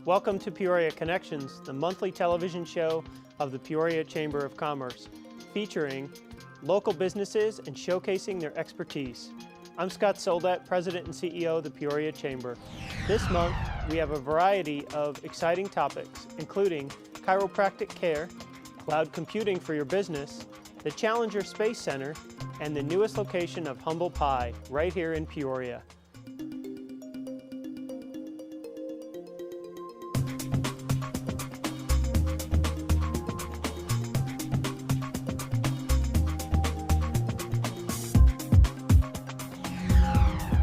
Welcome to Peoria Connections, the monthly television show of the Peoria Chamber of Commerce, featuring local businesses and showcasing their expertise. I'm Scott Soldat, President and CEO of the Peoria Chamber. This month, we have a variety of exciting topics, including chiropractic care, cloud computing for your business, the Challenger Space Center, and the newest location of Humble Pie, right here in Peoria.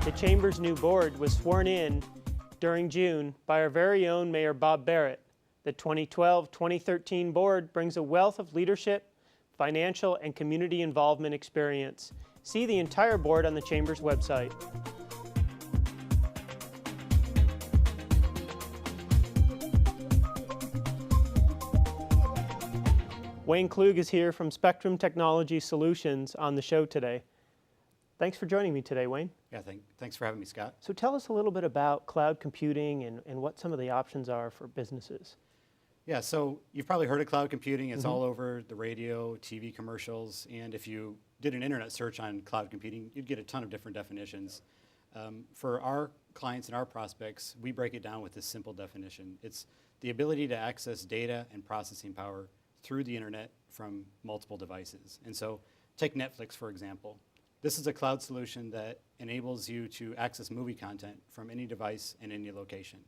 The Chamber's new board was sworn in during June by our very own Mayor Bob Barrett. The 2012-2013 board brings a wealth of leadership, financial, and community involvement experience. See the entire board on the Chamber's website. Wayne Klug is here from Spectrum Technology Solutions on the show today. Thanks for joining me today, Wayne. Yeah, thanks for having me, Scott. So tell us a little bit about cloud computing and what some of the options are for businesses. Yeah, so you've probably heard of cloud computing. It's all over the radio, TV commercials, and if you did an internet search on cloud computing, you'd get a ton of different definitions. For our clients and our prospects, we break it down with this simple definition. It's the ability to access data and processing power through the internet from multiple devices. And so take Netflix, for example. This is a cloud solution that enables you to access movie content from any device and any location.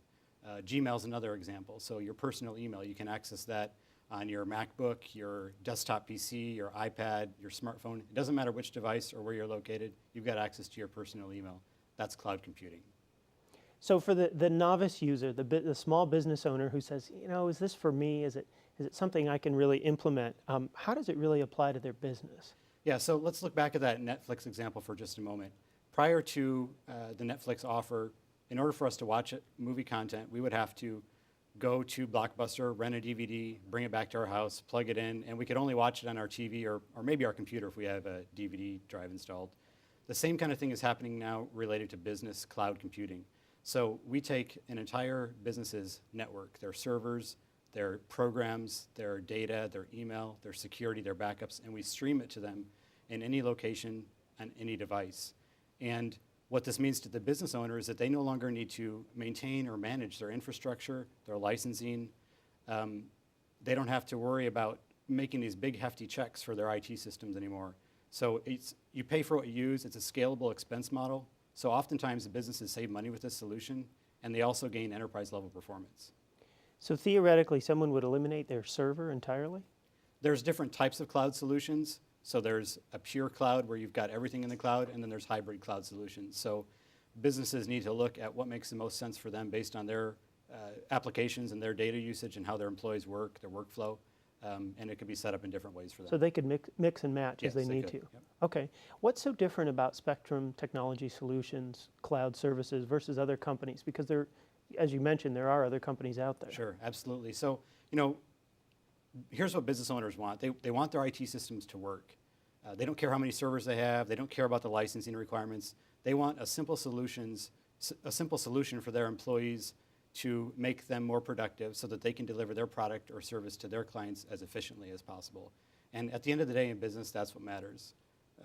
Gmail is another example. So your personal email, you can access that on your MacBook, your desktop PC, your iPad, your smartphone. It doesn't matter which device or where you're located, you've got access to your personal email. That's cloud computing. So for the novice user, the small business owner who says, you know, is this for me? Is it something I can really implement? How does it really apply to their business? Yeah, so let's look back at that Netflix example for just a moment. Prior to the Netflix offer, in order for us to watch movie content, we would have to go to Blockbuster, rent a DVD, bring it back to our house, plug it in, and we could only watch it on our TV or maybe our computer if we have a DVD drive installed. The same kind of thing is happening now related to business cloud computing. So we take an entire business's network, their servers, their programs, their data, their email, their security, their backups, and we stream it to them in any location on any device. And what this means to the business owner is that they no longer need to maintain or manage their infrastructure, their licensing. They don't have to worry about making these big hefty checks for their IT systems anymore. So you pay for what you use. It's a scalable expense model. So oftentimes the businesses save money with this solution, and they also gain enterprise level performance. So theoretically, someone would eliminate their server entirely? There's different types of cloud solutions. So there's a pure cloud where you've got everything in the cloud, and then there's hybrid cloud solutions. So businesses need to look at what makes the most sense for them based on their applications and their data usage and how their employees work, their workflow, and it can be set up in different ways for them. So they could mix and match as they need to? Yep. Okay. What's so different about Spectrum Technology Solutions cloud services versus other companies? Because there, as you mentioned, there are other companies out there. Sure, absolutely. So, you know, here's what business owners want. They want their IT systems to work. They don't care how many servers they have. They don't care about the licensing requirements. They want a simple solution for their employees to make them more productive so that they can deliver their product or service to their clients as efficiently as possible. And at the end of the day in business, that's what matters.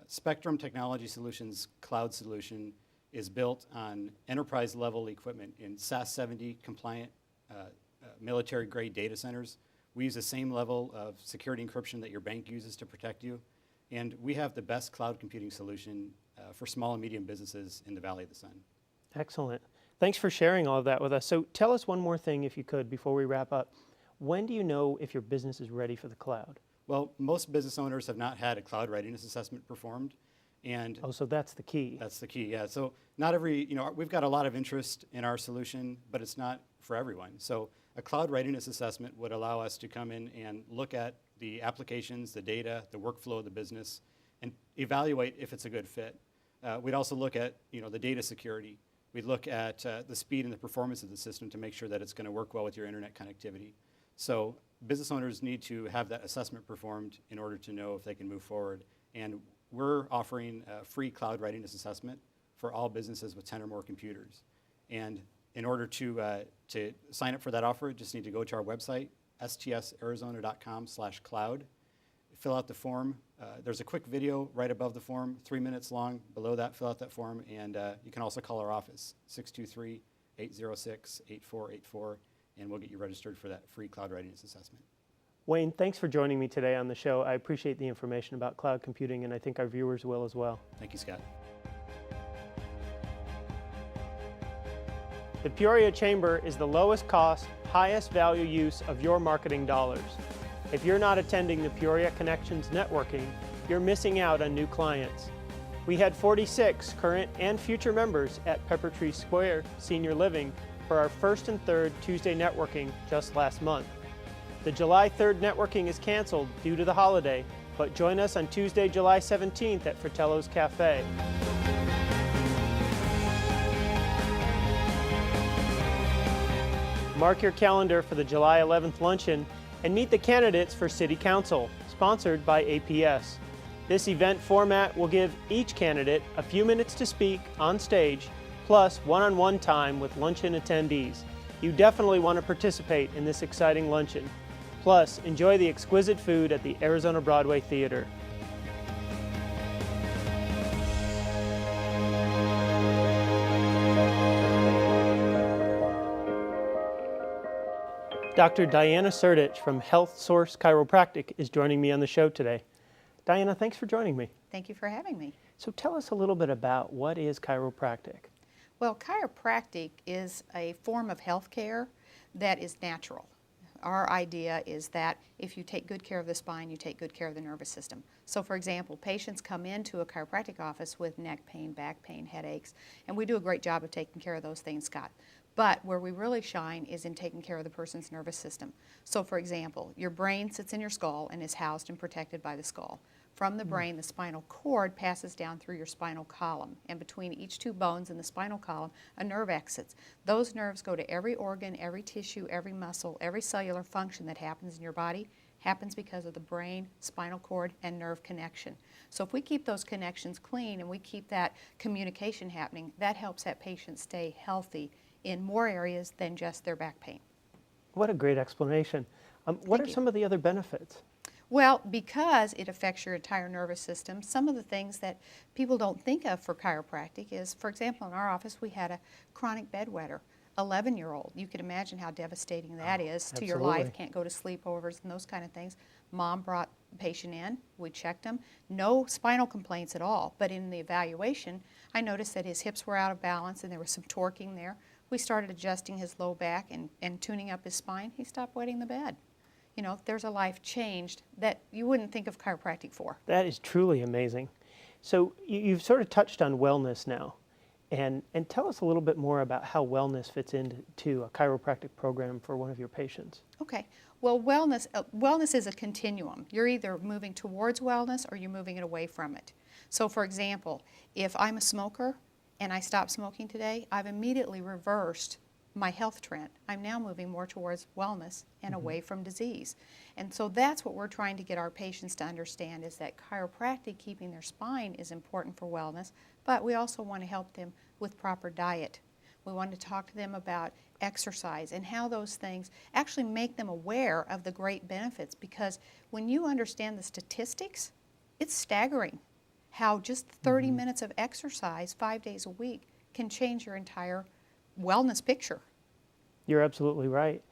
Spectrum Technology Solutions cloud solution is built on enterprise level equipment in SAS 70 compliant military grade data centers. We use the same level of security encryption that your bank uses to protect you. And we have the best cloud computing solution for small and medium businesses in the Valley of the Sun. Excellent. Thanks for sharing all of that with us. So tell us one more thing, if you could, before we wrap up. When do you know if your business is ready for the cloud? Well, most business owners have not had a cloud readiness assessment performed. And so that's the key. That's the key, yeah. So not every, we've got a lot of interest in our solution, but it's not for everyone. So a cloud readiness assessment would allow us to come in and look at the applications, the data, the workflow of the business, and evaluate if it's a good fit. We'd also look at, the data security. We'd look at the speed and the performance of the system to make sure that it's going to work well with your internet connectivity. So business owners need to have that assessment performed in order to know if they can move forward. And we're offering a free cloud readiness assessment for all businesses with 10 or more computers. And In order to sign up for that offer, you just need to go to our website, stsarizona.com/cloud. Fill out the form. There's a quick video right above the form, 3 minutes long. Below that, fill out that form, and you can also call our office, 623-806-8484, and we'll get you registered for that free cloud readiness assessment. Wayne, thanks for joining me today on the show. I appreciate the information about cloud computing, and I think our viewers will as well. Thank you, Scott. The Peoria Chamber is the lowest cost, highest value use of your marketing dollars. If you're not attending the Peoria Connections networking, you're missing out on new clients. We had 46 current and future members at Pepper Tree Square Senior Living for our first and third Tuesday networking just last month. The July 3rd networking is canceled due to the holiday, but join us on Tuesday, July 17th at Fratello's Cafe. Mark your calendar for the July 11th luncheon and meet the candidates for City Council, sponsored by APS. This event format will give each candidate a few minutes to speak on stage, plus one-on-one time with luncheon attendees. You definitely want to participate in this exciting luncheon. Plus, enjoy the exquisite food at the Arizona Broadway Theater. Dr. Diana Surdich from Health Source Chiropractic is joining me on the show today. Diana, thanks for joining me. Thank you for having me. So tell us a little bit about what is chiropractic. Well, chiropractic is a form of health care that is natural. Our idea is that if you take good care of the spine, you take good care of the nervous system. So for example, patients come into a chiropractic office with neck pain, back pain, headaches, and we do a great job of taking care of those things, Scott. But where we really shine is in taking care of the person's nervous system. So for example, your brain sits in your skull and is housed and protected by the skull. From the brain, the spinal cord passes down through your spinal column, and between each two bones in the spinal column, a nerve exits. Those nerves go to every organ, every tissue, every muscle, every cellular function that happens in your body happens because of the brain, spinal cord, and nerve connection. So if we keep those connections clean and we keep that communication happening, that helps that patient stay healthy in more areas than just their back pain. What a great explanation. What are some of the other benefits? Well, because it affects your entire nervous system, some of the things that people don't think of for chiropractic is, for example, in our office we had a chronic bedwetter, 11-year-old. You can imagine how devastating that is to your life, can't go to sleepovers and those kind of things. Mom brought the patient in, we checked him, no spinal complaints at all, but in the evaluation I noticed that his hips were out of balance and there was some torquing there. We started adjusting his low back and tuning up his spine. He stopped wetting the bed. You know, there's a life changed that you wouldn't think of chiropractic for. That is truly amazing. So you've sort of touched on wellness now, and tell us a little bit more about how wellness fits into a chiropractic program for one of your patients. Okay. Well, wellness is a continuum. You're either moving towards wellness or you're moving it away from it. So for example, if I'm a smoker and I stop smoking today, I've immediately reversed my health trend. I'm now moving more towards wellness and away from disease. And so that's what we're trying to get our patients to understand, is that chiropractic, keeping their spine, is important for wellness, but we also want to help them with proper diet. We want to talk to them about exercise and how those things actually make them aware of the great benefits, because when you understand the statistics, it's staggering how just 30 minutes of exercise 5 days a week can change your entire wellness picture. You're absolutely right.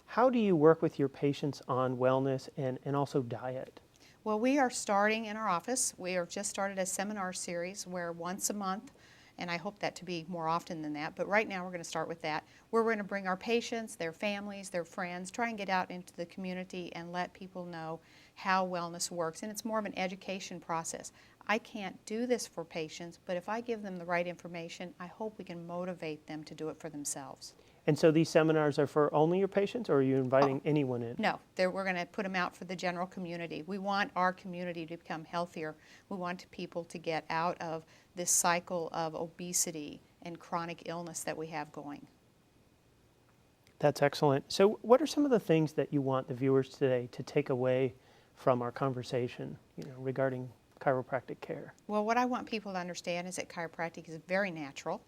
How do you work with your patients on wellness and also diet? Well, we are starting in our office. We have just started a seminar series where once a month, and I hope that to be more often than that, but right now we're going to start with that, where we're going to bring our patients, their families, their friends, try and get out into the community and let people know how wellness works. And it's more of an education process. I can't do this for patients, but if I give them the right information, I hope we can motivate them to do it for themselves. And so these seminars are for only your patients, or are you inviting anyone in? No, we're going to put them out for the general community. We want our community to become healthier. We want people to get out of this cycle of obesity and chronic illness that we have going. That's excellent. So what are some of the things that you want the viewers today to take away from our conversation, regarding chiropractic care? Well, what I want people to understand is that chiropractic is very natural.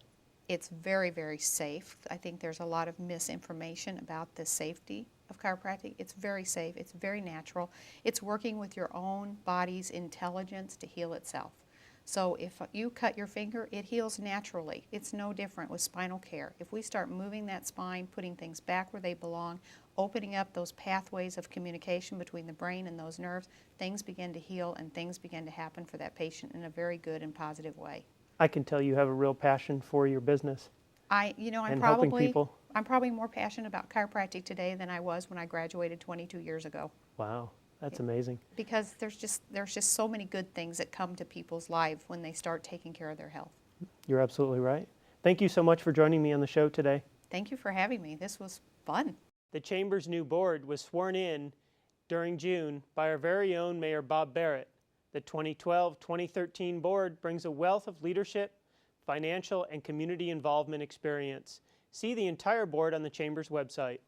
It's very, very safe. I think there's a lot of misinformation about the safety of chiropractic. It's very safe. It's very natural. It's working with your own body's intelligence to heal itself. So if you cut your finger, it heals naturally. It's no different with spinal care. If we start moving that spine, putting things back where they belong, opening up those pathways of communication between the brain and those nerves, things begin to heal and things begin to happen for that patient in a very good and positive way. I can tell you have a real passion for your business I'm and helping people. I'm probably more passionate about chiropractic today than I was when I graduated 22 years ago. Wow, that's amazing. Because there's just so many good things that come to people's lives when they start taking care of their health. You're absolutely right. Thank you so much for joining me on the show today. Thank you for having me. This was fun. The Chamber's new board was sworn in during June by our very own Mayor Bob Barrett. The 2012-2013 board brings a wealth of leadership, financial, and community involvement experience. See the entire board on the Chamber's website.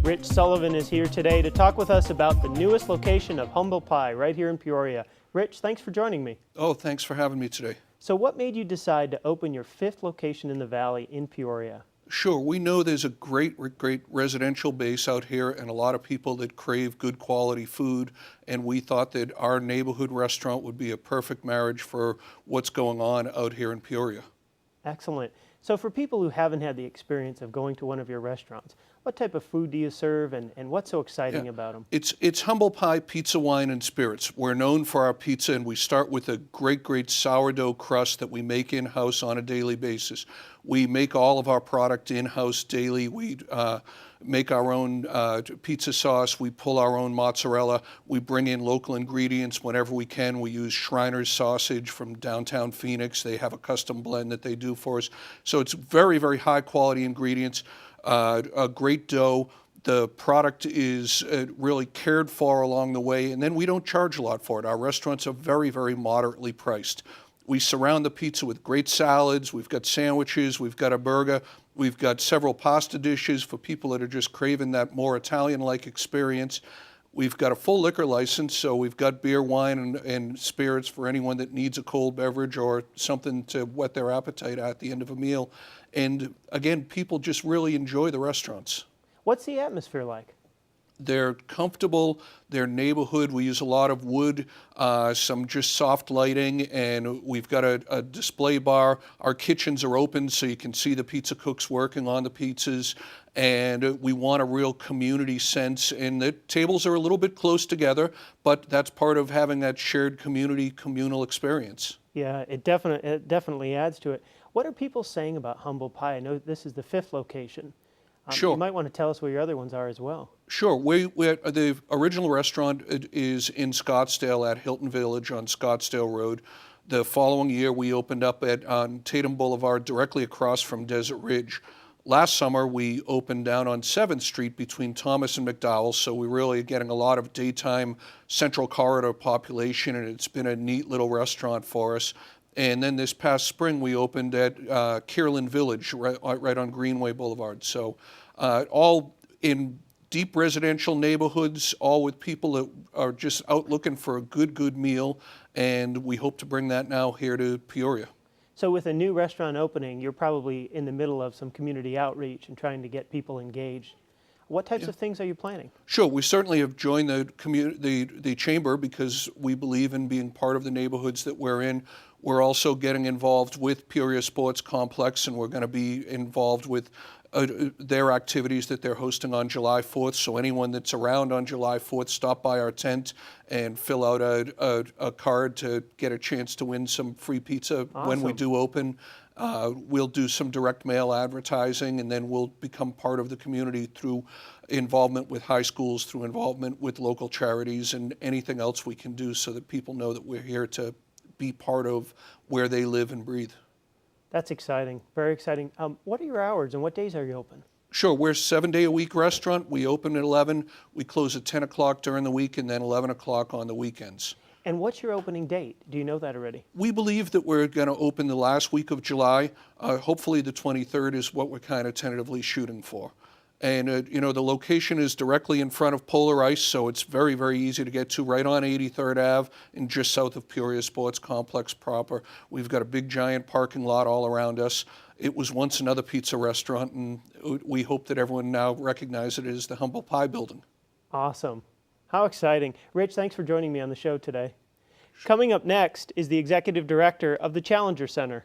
Rich Sullivan is here today to talk with us about the newest location of Humble Pie right here in Peoria. Rich, thanks for joining me. Oh, thanks for having me today. So what made you decide to open your 5th location in the Valley in Peoria? Sure, we know there's a great residential base out here and a lot of people that crave good quality food, and we thought that our neighborhood restaurant would be a perfect marriage for what's going on out here in Peoria. Excellent. So for people who haven't had the experience of going to one of your restaurants, what type of food do you serve and what's so exciting about them? It's Humble Pie Pizza, Wine, and Spirits. We're known for our pizza, and we start with a great sourdough crust that we make in-house on a daily basis. We make all of our product in-house daily. We make our own pizza sauce. We pull our own mozzarella. We bring in local ingredients whenever we can. We use Shriner's sausage from downtown Phoenix. They have a custom blend that they do for us. So it's very high quality ingredients. A great dough. The product is really cared for along the way, and then we don't charge a lot for it. Our restaurants are very moderately priced. We surround the pizza with great salads. We've got sandwiches. We've got a burger. We've got several pasta dishes for people that are just craving that more Italian-like experience. We've got a full liquor license, so we've got beer, wine, and spirits for anyone that needs a cold beverage or something to whet their appetite at the end of a meal. And again, people just really enjoy the restaurants. What's the atmosphere like? They're comfortable, they're neighborhood. We use a lot of wood, some just soft lighting, and we've got a display bar. Our kitchens are open so you can see the pizza cooks working on the pizzas, and we want a real community sense. And the tables are a little bit close together, but that's part of having that shared communal experience. Yeah, it definitely adds to it. What are people saying about Humble Pie? I know this is the 5th location. Sure. You might want to tell us where your other ones are as well. Sure. The original restaurant is in Scottsdale at Hilton Village on Scottsdale Road. The following year, we opened up on Tatum Boulevard directly across from Desert Ridge. Last summer, we opened down on 7th Street between Thomas and McDowell, so we're really getting a lot of daytime Central Corridor population, and it's been a neat little restaurant for us. And then this past spring, we opened at Kierland Village, right on Greenway Boulevard. So all in deep residential neighborhoods, all with people that are just out looking for a good meal. And we hope to bring that now here to Peoria. So with a new restaurant opening, you're probably in the middle of some community outreach and trying to get people engaged. What types of things are you planning? Sure, we certainly have joined the chamber because we believe in being part of the neighborhoods that we're in. We're also getting involved with Peoria Sports Complex, and we're going to be involved with their activities that they're hosting on July 4th. So anyone that's around on July 4th, stop by our tent and fill out a card to get a chance to win some free pizza when we do open. We'll do some direct mail advertising, and then we'll become part of the community through involvement with high schools, through involvement with local charities, and anything else we can do so that people know that we're here to be part of where they live and breathe. That's exciting, very exciting. What are your hours and what days are you open? Sure, we're a 7-day-a-week restaurant. We open at 11, we close at 10 o'clock during the week, and then 11 o'clock on the weekends. And what's your opening date? Do you know that already? We believe that we're going to open the last week of July. Hopefully the 23rd is what we're kind of tentatively shooting for. And the location is directly in front of Polar Ice, so it's very, very easy to get to, right on 83rd Ave and just south of Peoria Sports Complex proper. We've got a big giant parking lot all around us. It was once another pizza restaurant, and we hope that everyone now recognizes it as the Humble Pie Building. Awesome. How exciting. Rich, thanks for joining me on the show today. Coming up next is the Executive Director of the Challenger Center.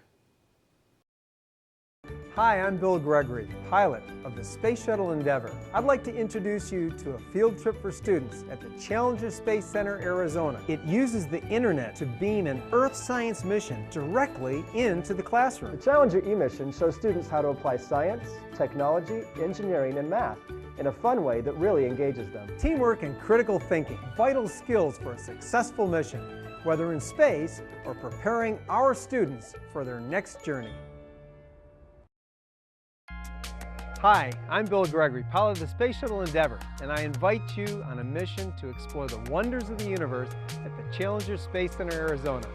Hi, I'm Bill Gregory, pilot of the Space Shuttle Endeavour. I'd like to introduce you to a field trip for students at the Challenger Space Center, Arizona. It uses the internet to beam an Earth science mission directly into the classroom. The Challenger e-mission shows students how to apply science, technology, engineering, and math in a fun way that really engages them. Teamwork and critical thinking, vital skills for a successful mission, whether in space or preparing our students for their next journey. Hi, I'm Bill Gregory, pilot of the Space Shuttle Endeavour, and I invite you on a mission to explore the wonders of the universe at the Challenger Space Center, Arizona.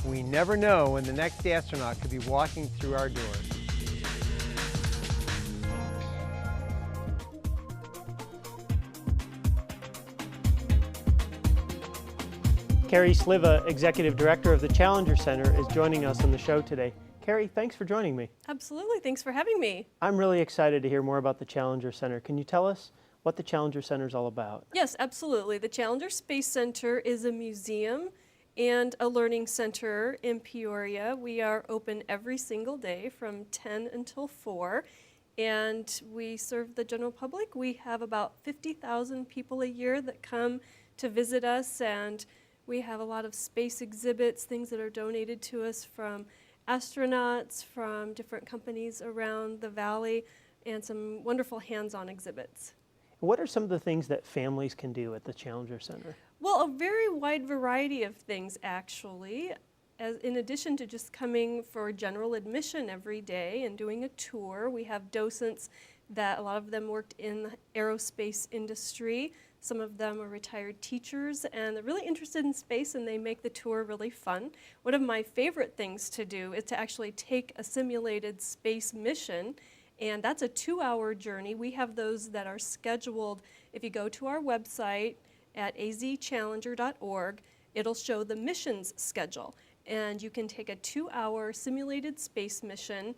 We never know when the next astronaut could be walking through our doors. Carrie Sliva, Executive Director of the Challenger Center, is joining us on the show today. Carrie, thanks for joining me. Absolutely, thanks for having me. I'm really excited to hear more about the Challenger Center. Can you tell us what the Challenger Center is all about? Yes, absolutely. The Challenger Space Center is a museum and a learning center in Peoria. We are open every single day from 10 until 4, and we serve the general public. We have about 50,000 people a year that come to visit us, and we have a lot of space exhibits, things that are donated to us from astronauts, from different companies around the valley, and some wonderful hands-on exhibits. What are some of the things that families can do at the Challenger Center? Well, a very wide variety of things, actually. In addition to just coming for general admission every day and doing a tour, we have docents that a lot of them worked in the aerospace industry. Some of them are retired teachers, and they're really interested in space, and they make the tour really fun. One of my favorite things to do is to actually take a simulated space mission, and that's a 2-hour journey. We have those that are scheduled. If you go to our website at azchallenger.org, it'll show the missions schedule, and you can take a 2-hour simulated space mission.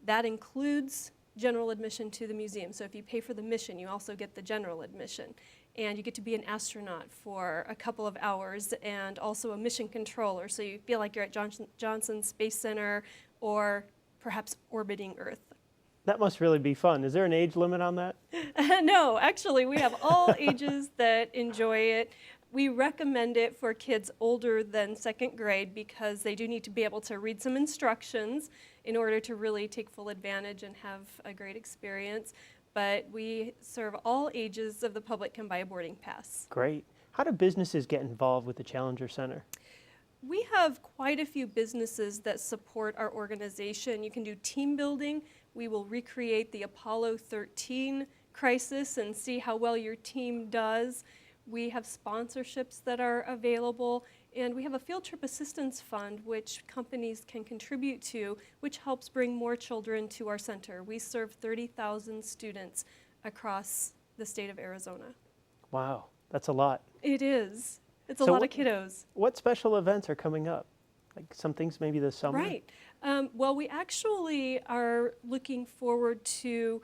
That includes general admission to the museum. So if you pay for the mission, you also get the general admission. And you get to be an astronaut for a couple of hours and also a mission controller. So you feel like you're at Johnson Space Center or perhaps orbiting Earth. That must really be fun. Is there an age limit on that? No, actually, we have all ages that enjoy it. We recommend it for kids older than 2nd grade because they do need to be able to read some instructions in order to really take full advantage and have a great experience. But we serve all ages of the public, can buy a boarding pass. Great. How do businesses get involved with the Challenger Center? We have quite a few businesses that support our organization. You can do team building. We will recreate the Apollo 13 crisis and see how well your team does. We have sponsorships that are available, and we have a field trip assistance fund which companies can contribute to, which helps bring more children to our center. We serve 30,000 students across the state of Arizona. Wow, that's a lot. It is. It's a So lot of kiddos. What special events are coming up? Like some things maybe this summer? Right. Well, we actually are looking forward to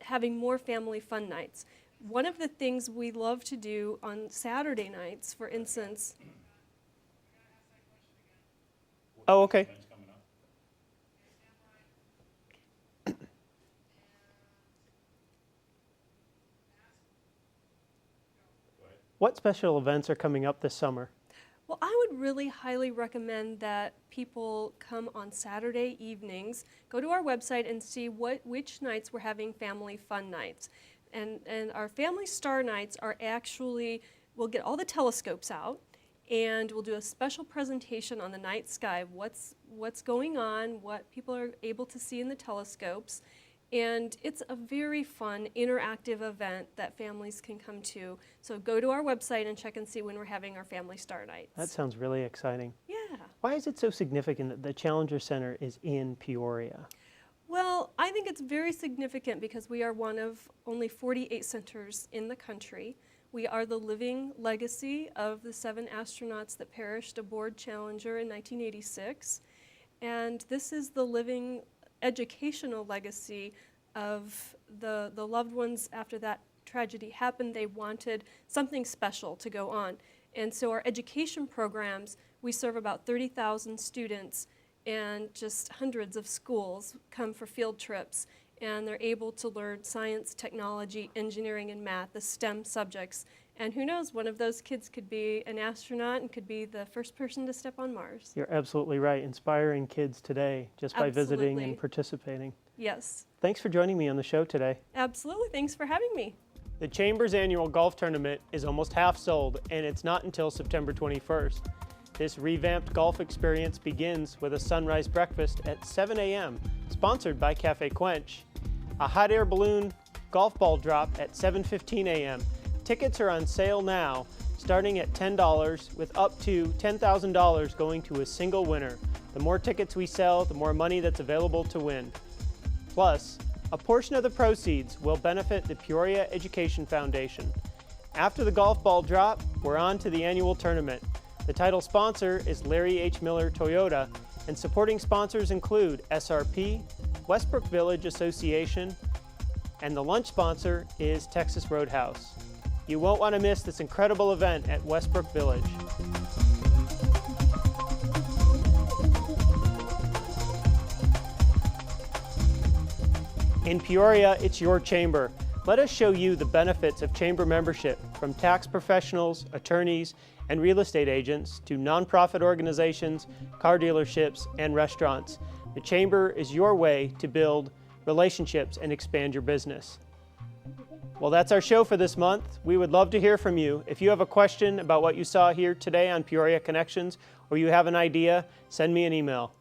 having more family fun nights. One of the things we love to do on Saturday nights, for instance. Oh, okay. What special events are coming up this summer? Well, I would really highly recommend that people come on Saturday evenings, go to our website and see which nights we're having family fun nights. And our family star nights are actually, we'll get all the telescopes out and we'll do a special presentation on the night sky, what's going on, what people are able to see in the telescopes. And it's a very fun, interactive event that families can come to. So go to our website and check and see when we're having our Family Star Nights. That sounds really exciting. Yeah. Why is it so significant that the Challenger Center is in Peoria? Well, I think it's very significant because we are one of only 48 centers in the country. We are the living legacy of the 7 astronauts that perished aboard Challenger in 1986. And this is the living educational legacy of the loved ones after that tragedy happened. They wanted something special to go on. And so our education programs, we serve about 30,000 students, and just hundreds of schools come for field trips, and they're able to learn science, technology, engineering, and math, the STEM subjects. And who knows, one of those kids could be an astronaut and could be the first person to step on Mars. You're absolutely right. Inspiring kids today just by visiting and Absolutely. participating. Yes, Thanks for joining me on the show today. absolutely. Thanks for having me. The Chamber's annual golf tournament is almost half sold, and it's not until September 21st. This revamped golf experience begins with a sunrise breakfast at 7 a.m., sponsored by Cafe Quench, a hot air balloon golf ball drop at 7:15 a.m. Tickets are on sale now, starting at $10, with up to $10,000 going to a single winner. The more tickets we sell, the more money that's available to win. Plus, a portion of the proceeds will benefit the Peoria Education Foundation. After the golf ball drop, we're on to the annual tournament. The title sponsor is Larry H. Miller Toyota, and supporting sponsors include SRP, Westbrook Village Association, and the lunch sponsor is Texas Roadhouse. You won't want to miss this incredible event at Westbrook Village. In Peoria, it's your chamber. Let us show you the benefits of chamber membership, from tax professionals, attorneys, and real estate agents to nonprofit organizations, car dealerships, and restaurants. The chamber is your way to build relationships and expand your business. Well, that's our show for this month. We would love to hear from you. If you have a question about what you saw here today on Peoria Connections, or you have an idea, send me an email.